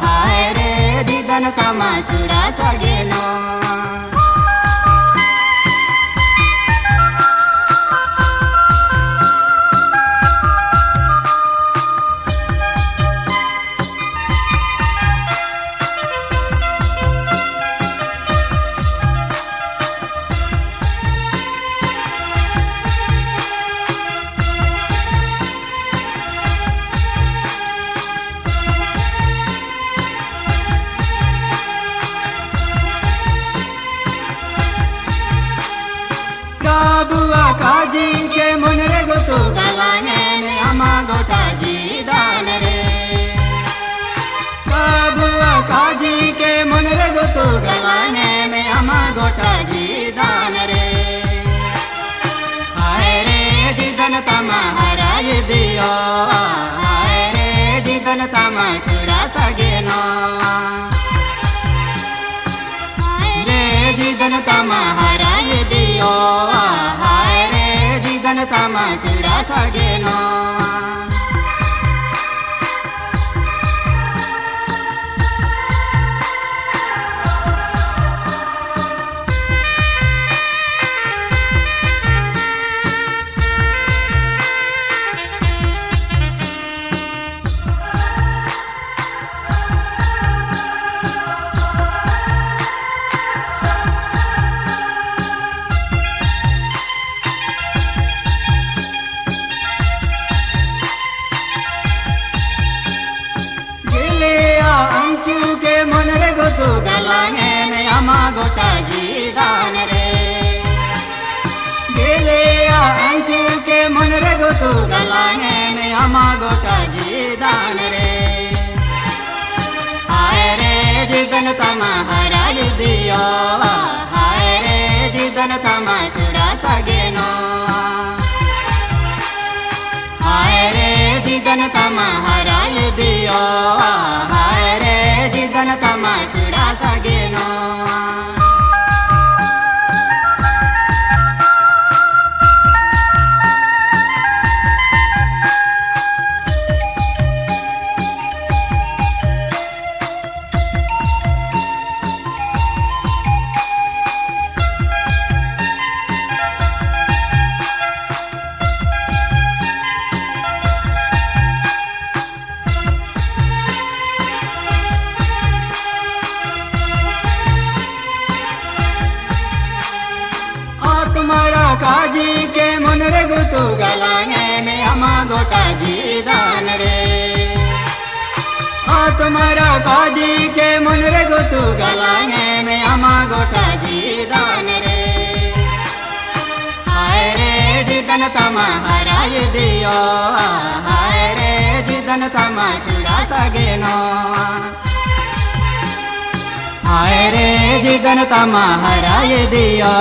हाय रे जिदन तमा सुरा सगेनो प्रभुआ काजी के मन रे गोतु गलाने में अमा गोटा जी दान रे प्रभुआ काजी के मन रे गोतु गलाने में अमा गोटा जी दान रे हाय रे जिदन तमा हराय दियो हाय रे जिदन तमा सुरा सगेनो हाय रे जिदन तमा हराय दियो हाय रे जिदन तमा सुरा सगेनो के मन रे गोतु गलाने में अमा गोटा जी दान रे गेले अंचू के मन रे गोतु गलाने में अमा गोटा जी दान रे हाय रे जिदन तमा हराय दियो हाय रे जिदन तमा सुरा सगेनो हाय रे जिदन तमा हराय दियो हाय रे जिदन तमा सुरा सगेनो तुम्हारा काजी के मन रे गोतु गलाने में अमा गोटा जी दान रे तुम्हारा काजी के मन रे गोतु गलाने में अमा गोटा जी दान रे हाय रे जिदन तमा हराय दियो हाय रे जिदन तमा सुरा सगेनो हाय रे जिदन तमा हराय दियो